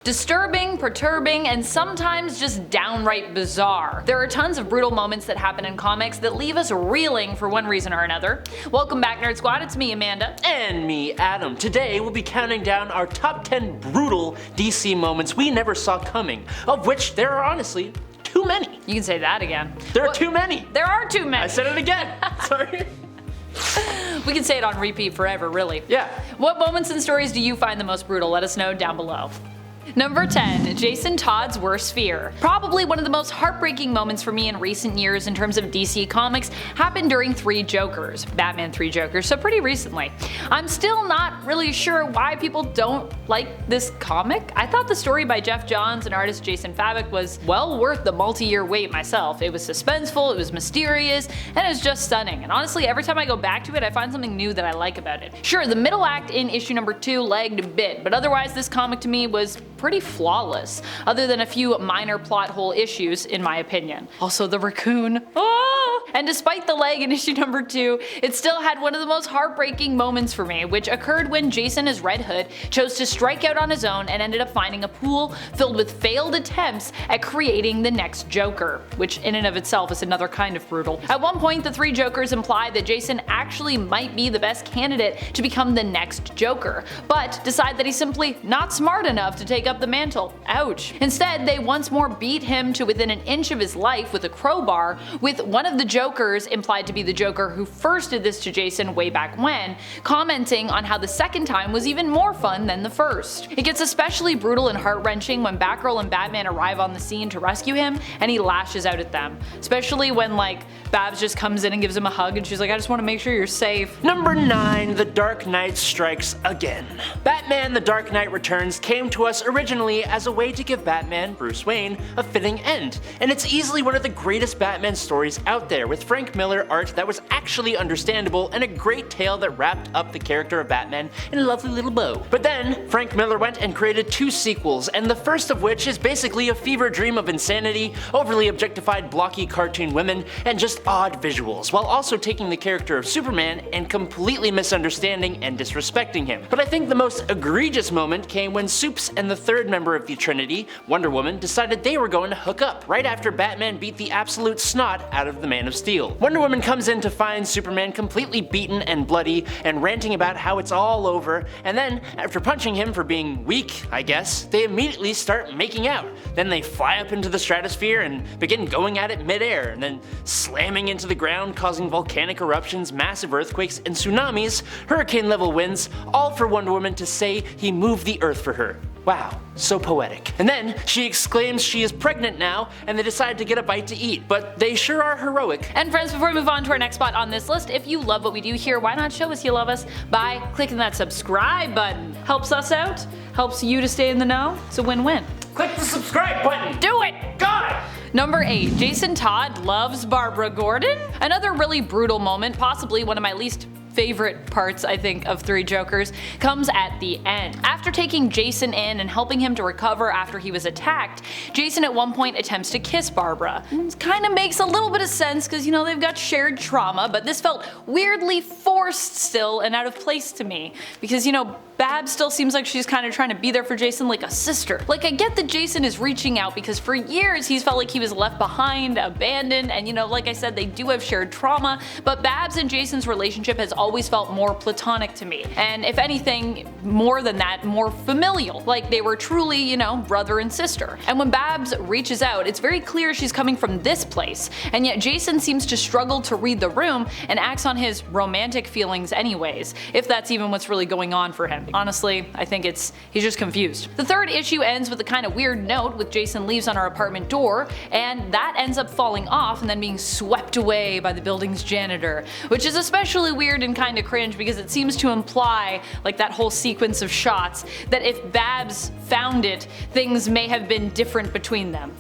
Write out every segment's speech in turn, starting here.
Disturbing, perturbing, and sometimes just downright bizarre. There are tons of brutal moments that happen in comics that leave us reeling for one reason or another. Welcome back, Nerd Squad. It's me, Amanda. And me, Adam. Today we'll be counting down our top 10 brutal DC moments we never saw coming, of which there are honestly too many. You can say that again. There are too many. There are too many. I said it again. Sorry. We can say it on repeat forever, really. Yeah. What moments and stories do you find the most brutal? Let us know down below. Number 10. Jason Todd's worst fear. Probably one of the most heartbreaking moments for me in recent years in terms of DC Comics happened during Three Jokers, Batman Three Jokers, so pretty recently. I'm still not really sure why people don't like this comic. I thought the story by Jeff Johns and artist Jason Fabok was well worth the multi-year wait myself. It was suspenseful, it was mysterious, and it was just stunning. And honestly, every time I go back to it, I find something new that I like about it. Sure, the middle act in issue number 2 lagged a bit, but otherwise this comic to me was pretty flawless, other than a few minor plot hole issues in my opinion. Also the raccoon. And despite the lag in issue number 2, it still had one of the most heartbreaking moments for me, which occurred when Jason as Red Hood chose to strike out on his own and ended up finding a pool filled with failed attempts at creating the next Joker, which in and of itself is another kind of brutal. At one point the Three Jokers implied that Jason actually might be the best candidate to become the next Joker, but decide that he's simply not smart enough to take up the mantle. Ouch. Instead, they once more beat him to within an inch of his life with a crowbar, with one of the Jokers, implied to be the Joker who first did this to Jason way back when, commenting on how the second time was even more fun than the first. It gets especially brutal and heart-wrenching when Batgirl and Batman arrive on the scene to rescue him and he lashes out at them. Especially when Babs just comes in and gives him a hug and she's like, I just want to make sure you're safe. Number 9. The Dark Knight Strikes Again. Batman The Dark Knight Returns came to us originally as a way to give Batman, Bruce Wayne, a fitting end, and it's easily one of the greatest Batman stories out there, with Frank Miller art that was actually understandable and a great tale that wrapped up the character of Batman in a lovely little bow. But then, Frank Miller went and created 2 sequels, and the first of which is basically a fever dream of insanity, overly objectified blocky cartoon women, and just odd visuals, while also taking the character of Superman and completely misunderstanding and disrespecting him. But I think the most egregious moment came when Supes and the third member of the Trinity, Wonder Woman, decided they were going to hook up, right after Batman beat the absolute snot out of the Man of Steel. Wonder Woman comes in to find Superman completely beaten and bloody and ranting about how it's all over, and then, after punching him for being weak, I guess, they immediately start making out. Then they fly up into the stratosphere and begin going at it mid-air, and then slamming into the ground, causing volcanic eruptions, massive earthquakes, and tsunamis, hurricane-level winds, all for Wonder Woman to say he moved the earth for her. Wow, so poetic. And then she exclaims she is pregnant now, and they decide to get a bite to eat, but they sure are heroic. And friends, before we move on to our next spot on this list, if you love what we do here, why not show us you love us by clicking that subscribe button? Helps us out, helps you to stay in the know, it's a win-win. Click the subscribe button! Do it! God! Number 8. Jason Todd loves Barbara Gordon? Another really brutal moment, possibly one of my least favorite parts, I think, of Three Jokers, comes at the end. After taking Jason in and helping him to recover after he was attacked, Jason at one point attempts to kiss Barbara. It kind of makes a little bit of sense because, you know, they've got shared trauma, but this felt weirdly forced still and out of place to me because, you know, Babs still seems like she's kind of trying to be there for Jason like a sister. I get that Jason is reaching out because for years he's felt like he was left behind, abandoned, and, you know, like I said, they do have shared trauma, but Babs and Jason's relationship has always felt more platonic to me, and if anything, more than that, more familial. They were truly, you know, brother and sister. And when Babs reaches out, it's very clear she's coming from this place, and yet Jason seems to struggle to read the room and acts on his romantic feelings anyways, if that's even what's really going on for him. Honestly, I think he's just confused. The third issue ends with a kind of weird note with Jason leaves on our apartment door, and that ends up falling off and then being swept away by the building's janitor, which is especially weird and kind of cringe because it seems to imply, that whole sequence of shots, that if Babs found it, things may have been different between them.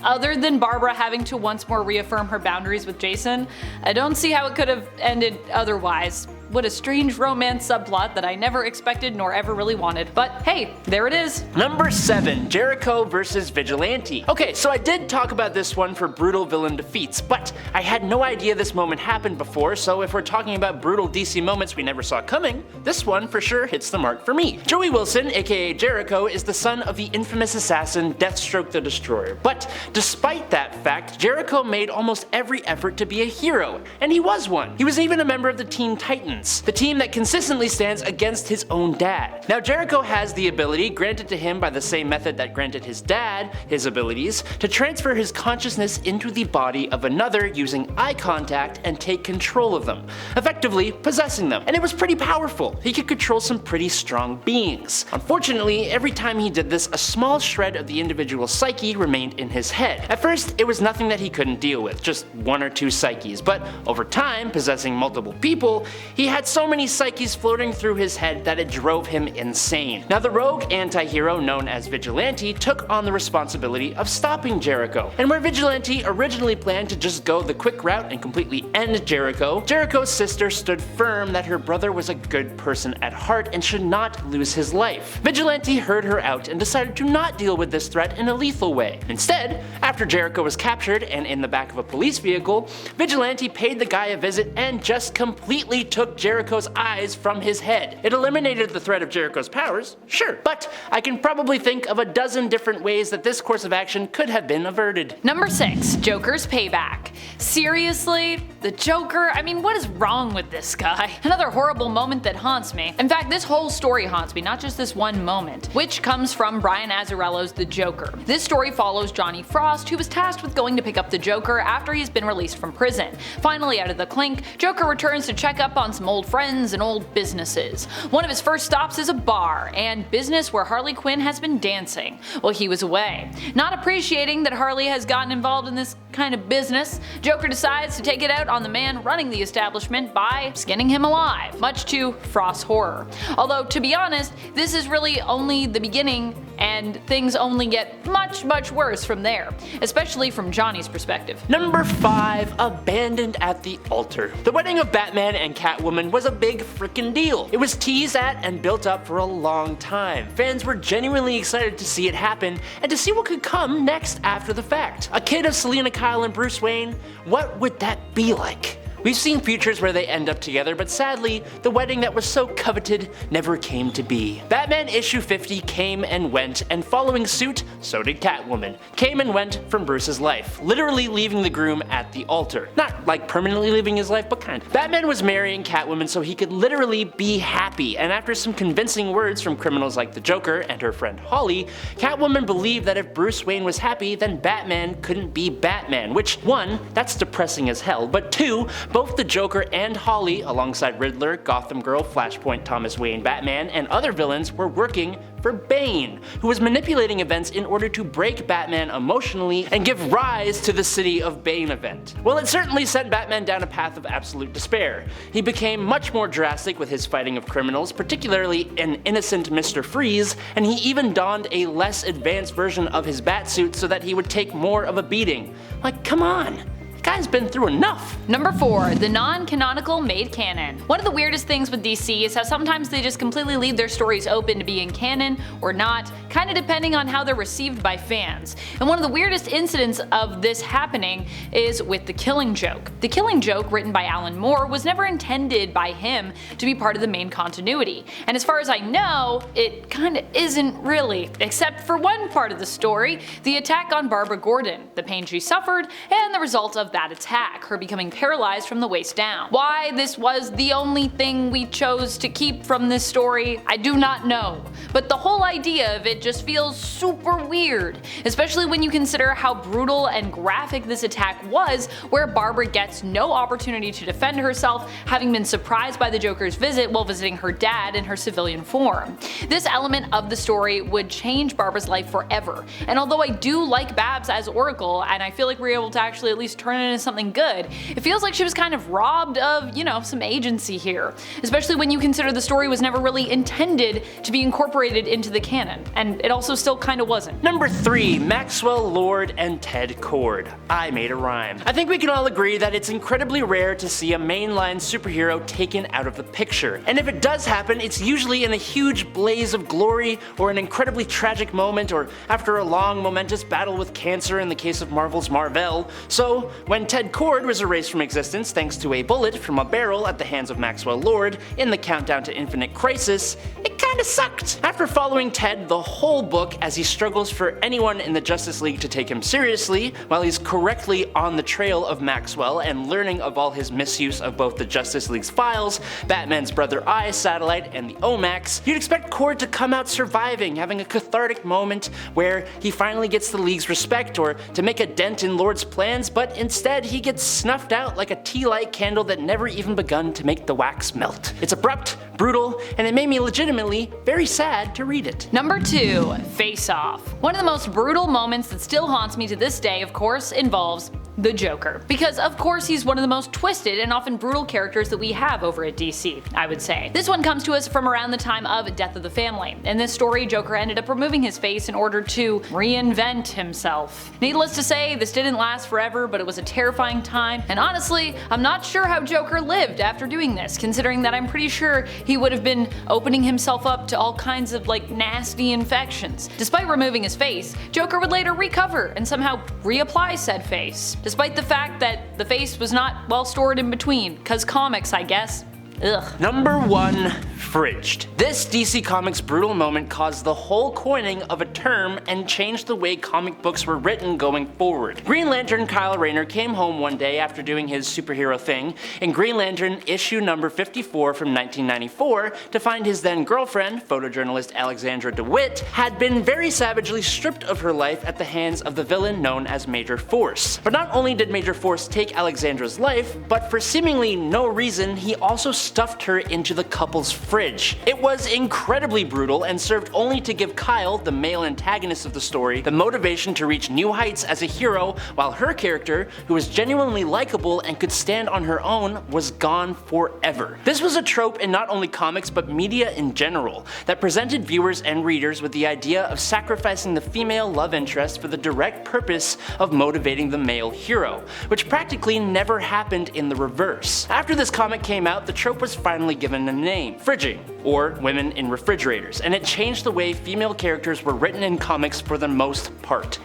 Other than Barbara having to once more reaffirm her boundaries with Jason, I don't see how it could have ended otherwise. what a strange romance subplot that I never expected nor ever really wanted. But hey, there it is. Number 7. Jericho versus Vigilante. Okay, so I did talk about this one for brutal villain defeats, but I had no idea this moment happened before, so if we're talking about brutal DC moments we never saw coming, this one for sure hits the mark for me. Joey Wilson, aka Jericho, is the son of the infamous assassin Deathstroke the Destroyer, but despite that fact, Jericho made almost every effort to be a hero, and he was one. He was even a member of the Teen Titans, the team that consistently stands against his own dad. Now Jericho has the ability, granted to him by the same method that granted his dad his abilities, to transfer his consciousness into the body of another using eye contact and take control of them, effectively possessing them. And it was pretty powerful. He could control some pretty strong beings. Unfortunately, every time he did this, a small shred of the individual psyche remained in his head. At first, it was nothing that he couldn't deal with, just 1 or 2 psyches, but over time, possessing multiple people, he had so many psyches floating through his head that it drove him insane. Now the rogue anti-hero known as Vigilante took on the responsibility of stopping Jericho, and where Vigilante originally planned to just go the quick route and completely end Jericho, Jericho's sister stood firm that her brother was a good person at heart and should not lose his life. Vigilante heard her out and decided to not deal with this threat in a lethal way. Instead, after Jericho was captured and in the back of a police vehicle, Vigilante paid the guy a visit and just completely took Jericho's eyes from his head. It eliminated the threat of Jericho's powers, sure, but I can probably think of a dozen different ways that this course of action could have been averted. Number 6. Joker's payback. Seriously? The Joker? I mean, what is wrong with this guy? Another horrible moment that haunts me. In fact, this whole story haunts me, not just this one moment, which comes from Brian Azzarello's The Joker. This story follows Johnny Frost, who was tasked with going to pick up the Joker after he's been released from prison. Finally out of the clink, Joker returns to check up on some old friends and old businesses. One of his first stops is a bar and business where Harley Quinn has been dancing while he was away. Not appreciating that Harley has gotten involved in this kind of business, Joker decides to take it out on the man running the establishment by skinning him alive, much to Frost's horror. Although, to be honest, this is really only the beginning and things only get much worse from there, especially from Johnny's perspective. Number 5. Abandoned at the altar. The wedding of Batman and Catwoman was a big frickin' deal. It was teased at and built up for a long time. Fans were genuinely excited to see it happen and to see what could come next after the fact. A kid of Selena Kyle and Bruce Wayne, what would that be like? We've seen futures where they end up together, but sadly, the wedding that was so coveted never came to be. Batman issue 50 came and went, and following suit, so did Catwoman. Came and went from Bruce's life, literally leaving the groom at the altar. Not like permanently leaving his life, but kind of. Batman was marrying Catwoman so he could literally be happy, and after some convincing words from criminals like the Joker and her friend Holly, Catwoman believed that if Bruce Wayne was happy, then Batman couldn't be Batman, which, 1, that's depressing as hell, but 2, both the Joker and Holly, alongside Riddler, Gotham Girl, Flashpoint, Thomas Wayne, Batman, and other villains, were working for Bane, who was manipulating events in order to break Batman emotionally and give rise to the City of Bane event. Well, it certainly sent Batman down a path of absolute despair. He became much more drastic with his fighting of criminals, particularly an innocent Mr. Freeze, and he even donned a less advanced version of his batsuit so that he would take more of a beating. Like, come on. Guy's been through enough. Number 4. The non-canonical made canon. One of the weirdest things with DC is how sometimes they just completely leave their stories open to being canon or not, kinda depending on how they're received by fans. And one of the weirdest incidents of this happening is with The Killing Joke. The Killing Joke, written by Alan Moore, was never intended by him to be part of the main continuity. And as far as I know, it kinda isn't really, except for one part of the story, the attack on Barbara Gordon, the pain she suffered, and the result of that attack, her becoming paralyzed from the waist down. Why this was the only thing we chose to keep from this story, I do not know, but the whole idea of it just feels super weird, especially when you consider how brutal and graphic this attack was, where Barbara gets no opportunity to defend herself, having been surprised by the Joker's visit while visiting her dad in her civilian form. This element of the story would change Barbara's life forever, and although I do like Babs as Oracle, and I feel like we were able to actually at least turn into something good. It feels like she was kind of robbed of, some agency here, especially when you consider the story was never really intended to be incorporated into the canon, and it also still kinda wasn't. Number 3. Maxwell Lord and Ted Cord. I made a rhyme. I think we can all agree that it's incredibly rare to see a mainline superhero taken out of the picture, and if it does happen, it's usually in a huge blaze of glory, or an incredibly tragic moment, or after a long momentous battle with cancer in the case of Marvel's Marvel. So when Ted Cord was erased from existence thanks to a bullet from a barrel at the hands of Maxwell Lord in the Countdown to Infinite Crisis, it kinda sucked. After following Ted the whole book as he struggles for anyone in the Justice League to take him seriously, while he's correctly on the trail of Maxwell and learning of all his misuse of both the Justice League's files, Batman's Brother Eye satellite, and the OMAX, you'd expect Cord to come out surviving, having a cathartic moment where he finally gets the League's respect or to make a dent in Lord's plans, but instead he gets snuffed out like a tea-light candle that never even begun to make the wax melt. It's abrupt, brutal, and it made me legitimately very sad to read it. Number 2. Face Off. One of the most brutal moments that still haunts me to this day, of course, involves the Joker. Because of course he's one of the most twisted and often brutal characters that we have over at DC, I would say. This one comes to us from around the time of Death of the Family. In this story, Joker ended up removing his face in order to reinvent himself. Needless to say, this didn't last forever, but it was a terrifying time, and honestly, I'm not sure how Joker lived after doing this, considering that I'm pretty sure he would have been opening himself up to all kinds of nasty infections. Despite removing his face, Joker would later recover and somehow reapply said face, despite the fact that the face was not well stored in between, cause comics, I guess. Ugh. Number 1. Fridged. This DC Comics brutal moment caused the whole coining of a term and changed the way comic books were written going forward. Green Lantern Kyle Rayner came home one day after doing his superhero thing in Green Lantern issue number 54 from 1994 to find his then girlfriend, photojournalist Alexandra DeWitt, had been very savagely stripped of her life at the hands of the villain known as Major Force. But not only did Major Force take Alexandra's life, but for seemingly no reason, he also stuffed her into the couple's fridge. It was incredibly brutal and served only to give Kyle, the male antagonist of the story, the motivation to reach new heights as a hero, while her character, who was genuinely likable and could stand on her own, was gone forever. This was a trope in not only comics but media in general, that presented viewers and readers with the idea of sacrificing the female love interest for the direct purpose of motivating the male hero, which practically never happened in the reverse. After this comic came out, the trope was finally given a name, fridging, or women in refrigerators, and it changed the way female characters were written in comics for the most part.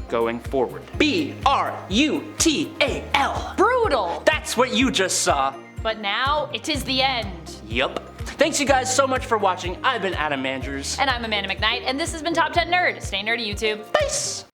Going forward. B-R-U-T-A-L. Brutal! That's what you just saw. But now it is the end. Yup. Thanks you guys so much for watching. I've been Adam Andrews. And I'm Amanda McKnight, and this has been Top 10 Nerd. Stay nerdy, YouTube. Peace!